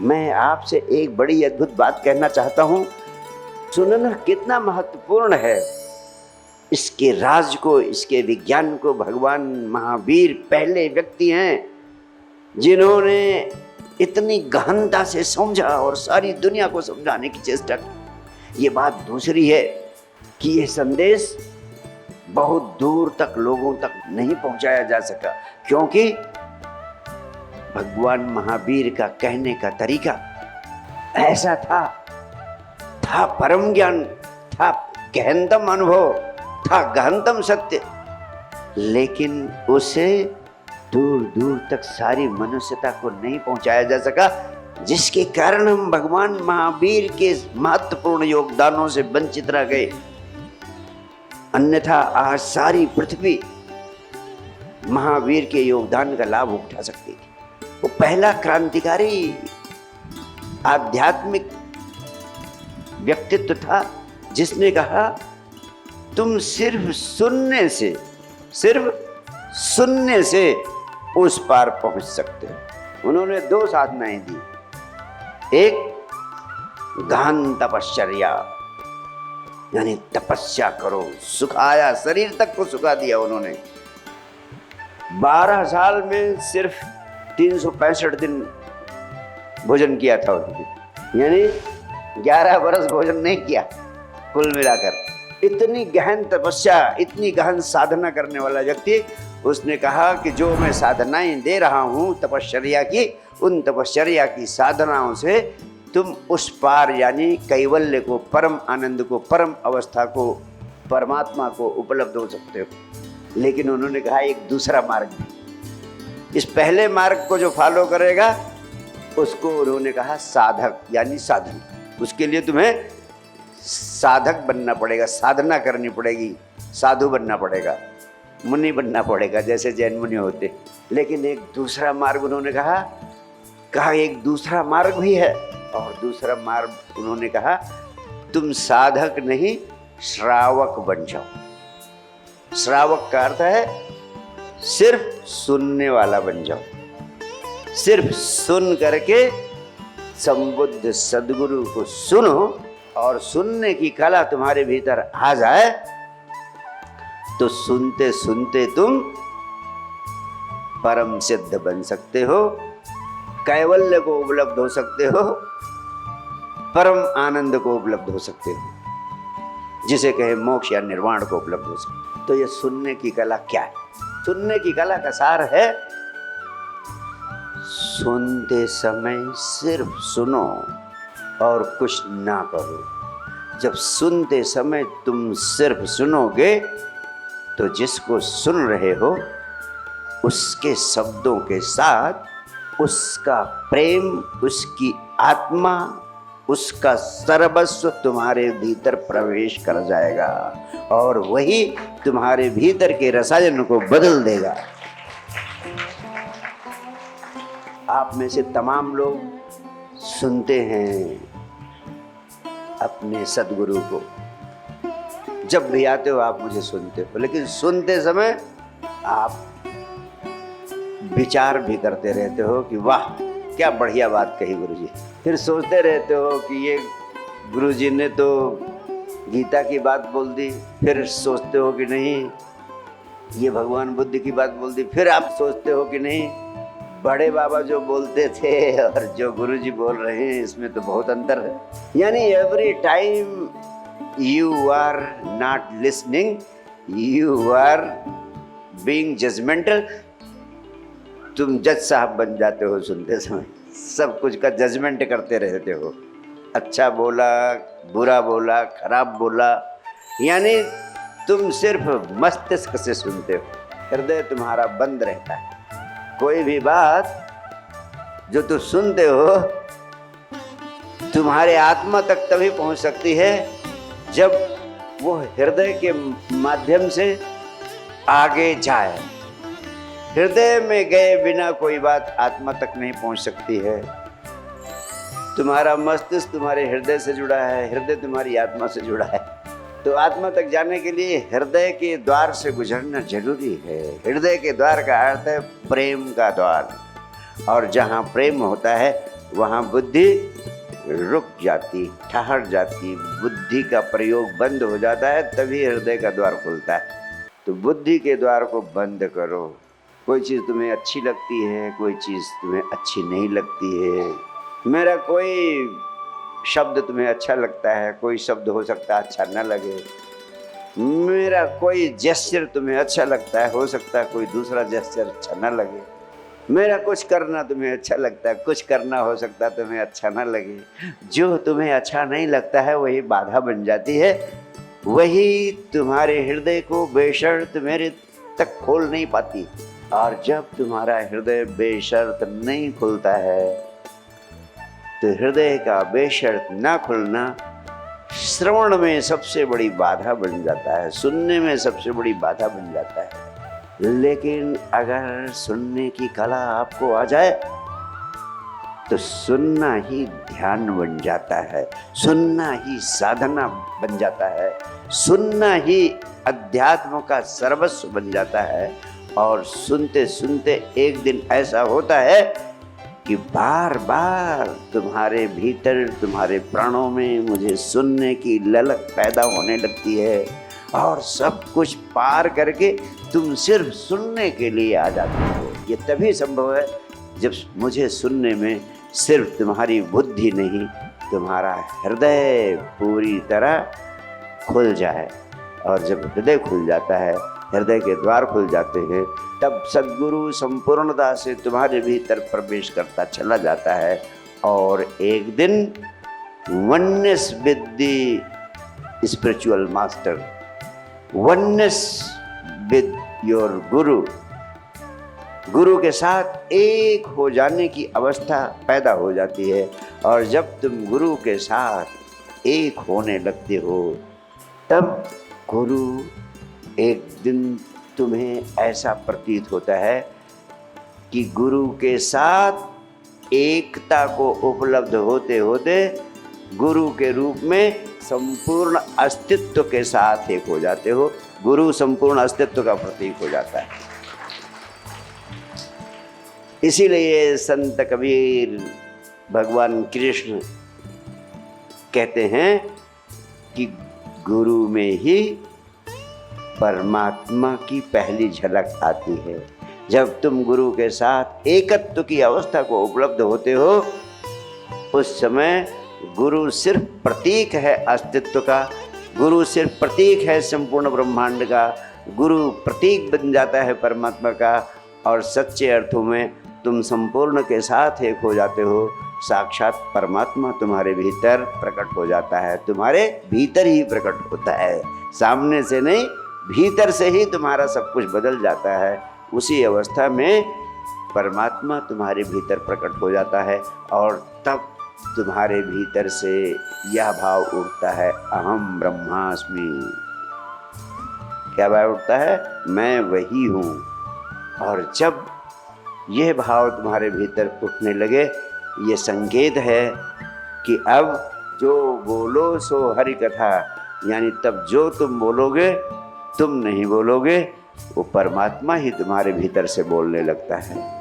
मैं आपसे एक बड़ी अद्भुत बात कहना चाहता हूं। सुनना कितना महत्वपूर्ण है। इसके राज को, इसके विज्ञान को भगवान महावीर पहले व्यक्ति हैं जिन्होंने इतनी गहनता से समझा और सारी दुनिया को समझाने की चेष्टा की। ये बात दूसरी है कि यह संदेश बहुत दूर तक लोगों तक नहीं पहुंचाया जा सका, क्योंकि भगवान महावीर का कहने का तरीका ऐसा था परम ज्ञान, था गहनतम अनुभव, था गहनतम सत्य, लेकिन उसे दूर दूर तक सारी मनुष्यता को नहीं पहुंचाया जा सका, जिसके कारण हम भगवान महावीर के महत्वपूर्ण योगदानों से वंचित रह गए। अन्यथा आज सारी पृथ्वी महावीर के योगदान का लाभ उठा सकती थी। वो पहला क्रांतिकारी आध्यात्मिक व्यक्तित्व था जिसने कहा तुम सिर्फ सुनने से उस पार पहुंच सकते हो। उन्होंने दो साधनाएं दी। एक गहन तपश्चर्या, यानी तपस्या करो, सुखाया, शरीर तक को सुखा दिया उन्होंने। 12 साल में सिर्फ 365 दिन भोजन किया था उन्होंने, यानी 11 बरस भोजन नहीं किया कुल मिलाकर। इतनी गहन तपस्या, इतनी गहन साधना करने वाला व्यक्ति, उसने कहा कि जो मैं साधनाएं दे रहा हूं तपश्चर्या की, उन तपश्चर्या की साधनाओं से तुम उस पार यानी कैवल्य को, परम आनंद को, परम अवस्था को, परमात्मा को उपलब्ध हो सकते हो। लेकिन उन्होंने कहा एक दूसरा मार्ग भी। इस पहले मार्ग को जो फॉलो करेगा उसको उन्होंने कहा साधक यानी साधन। उसके लिए तुम्हें साधक बनना पड़ेगा, साधना करनी पड़ेगी, साधु बनना पड़ेगा, मुनि बनना पड़ेगा, जैसे जैन मुनि होते। लेकिन एक दूसरा मार्ग उन्होंने कहा एक दूसरा मार्ग भी है। और दूसरा मार्ग उन्होंने कहा तुम साधक नहीं श्रावक बन जाओ। श्रावक का अर्थ है सिर्फ सुनने वाला बन जाओ। सिर्फ सुन करके संबुद्ध सद्गुरु को सुनो और सुनने की कला तुम्हारे भीतर आ जाए तो सुनते सुनते तुम परम सिद्ध बन सकते हो, कैवल्य को उपलब्ध हो सकते हो, परम आनंद को उपलब्ध हो सकते हो, जिसे कहे मोक्ष या निर्वाण को उपलब्ध हो सकते। तो ये सुनने की कला क्या है? सुनने की कला का सार है सुनते समय सिर्फ सुनो और कुछ ना करो। जब सुनते समय तुम सिर्फ सुनोगे तो जिसको सुन रहे हो उसके शब्दों के साथ उसका प्रेम, उसकी आत्मा, उसका सर्वस्व तुम्हारे भीतर प्रवेश कर जाएगा और वही तुम्हारे भीतर के रसायन को बदल देगा। आप में से तमाम लोग सुनते हैं अपने सद्गुरु को। जब भी आते हो आप मुझे सुनते हो, लेकिन सुनते समय आप विचार भी करते रहते हो कि वाह क्या बढ़िया बात कही गुरुजी। फिर सोचते रहते हो कि ये गुरुजी ने तो गीता की बात बोल दी। फिर सोचते हो कि नहीं ये भगवान बुद्ध की बात बोल दी। फिर आप सोचते हो कि नहीं बड़े बाबा जो बोलते थे और जो गुरुजी बोल रहे हैं इसमें तो बहुत अंतर है। यानी every time you are not listening, you are being judgmental. तुम जज साहब बन जाते हो सुनते समय, सब कुछ का जजमेंट करते रहते हो। अच्छा बोला, बुरा बोला, खराब बोला, यानी तुम सिर्फ मस्तिष्क से सुनते हो, हृदय तुम्हारा बंद रहता है। कोई भी बात जो तुम सुनते हो तुम्हारे आत्मा तक तभी पहुंच सकती है जब वो हृदय के माध्यम से आगे जाए। हृदय में गए बिना कोई बात आत्मा तक नहीं पहुंच सकती है। तुम्हारा मस्तिष्क तुम्हारे हृदय से जुड़ा है, हृदय तुम्हारी आत्मा से जुड़ा है। तो आत्मा तक जाने के लिए हृदय के द्वार से गुजरना जरूरी है। हृदय के द्वार का अर्थ है प्रेम का द्वार, और जहाँ प्रेम होता है वहाँ बुद्धि रुक जाती, ठहर जाती, बुद्धि का प्रयोग बंद हो जाता है, तभी हृदय का द्वार खुलता है। तो बुद्धि के द्वार को बंद करो। कोई चीज़ तुम्हें अच्छी लगती है, कोई चीज़ तुम्हें अच्छी नहीं लगती है। मेरा कोई शब्द तुम्हें अच्छा लगता है, कोई शब्द हो सकता है अच्छा न लगे। मेरा कोई जेस्चर तुम्हें अच्छा लगता है, हो सकता है कोई दूसरा जेस्चर अच्छा न लगे। मेरा कुछ करना तुम्हें अच्छा लगता है, कुछ करना हो सकता है तुम्हें अच्छा न लगे। जो तुम्हें अच्छा नहीं लगता है वही बाधा बन जाती है, वही तुम्हारे हृदय को बेशर्त मेरे तक खोल नहीं पाती। और जब तुम्हारा हृदय बेशर्त नहीं खुलता है तो हृदय का बेशर्त ना खुलना श्रवण में सबसे बड़ी बाधा बन जाता है, सुनने में सबसे बड़ी बाधा बन जाता है। लेकिन अगर सुनने की कला आपको आ जाए तो सुनना ही ध्यान बन जाता है, सुनना ही साधना बन जाता है, सुनना ही अध्यात्म का सर्वस्व बन जाता है। और सुनते सुनते एक दिन ऐसा होता है कि बार बार तुम्हारे भीतर, तुम्हारे प्राणों में मुझे सुनने की ललक पैदा होने लगती है और सब कुछ पार करके तुम सिर्फ सुनने के लिए आ जाते हो। ये तभी संभव है जब मुझे सुनने में सिर्फ तुम्हारी बुद्धि नहीं, तुम्हारा हृदय पूरी तरह खुल जाए। और जब हृदय खुल जाता है, हृदय के द्वार खुल जाते हैं, तब सद्गुरु संपूर्णता से तुम्हारे भीतर प्रवेश करता चला जाता है। और एक दिन oneness with the spiritual master, oneness with your गुरु, गुरु के साथ एक हो जाने की अवस्था पैदा हो जाती है। और जब तुम गुरु के साथ एक होने लगते हो तब गुरु एक दिन तुम्हें ऐसा प्रतीत होता है कि गुरु के साथ एकता को उपलब्ध होते होते गुरु के रूप में संपूर्ण अस्तित्व के साथ एक हो जाते हो। गुरु संपूर्ण अस्तित्व का प्रतीक हो जाता है। इसीलिए संत कबीर, भगवान कृष्ण कहते हैं कि गुरु में ही परमात्मा की पहली झलक आती है। जब तुम गुरु के साथ एकत्व की अवस्था को उपलब्ध होते हो, उस समय गुरु सिर्फ प्रतीक है अस्तित्व का, गुरु सिर्फ प्रतीक है संपूर्ण ब्रह्मांड का, गुरु प्रतीक बन जाता है परमात्मा का। और सच्चे अर्थों में तुम संपूर्ण के साथ एक हो जाते हो। साक्षात परमात्मा तुम्हारे भीतर प्रकट हो जाता है, तुम्हारे भीतर ही प्रकट होता है, सामने से नहीं, भीतर से ही तुम्हारा सब कुछ बदल जाता है। उसी अवस्था में परमात्मा तुम्हारे भीतर प्रकट हो जाता है और तब तुम्हारे भीतर से यह भाव उठता है, अहम ब्रह्मास्मि। क्या भाव उठता है? मैं वही हूँ। और जब यह भाव तुम्हारे भीतर उठने लगे, ये संकेत है कि अब जो बोलो सो हरि कथा, यानी तब जो तुम बोलोगे, तुम नहीं बोलोगे, वो परमात्मा ही तुम्हारे भीतर से बोलने लगता है।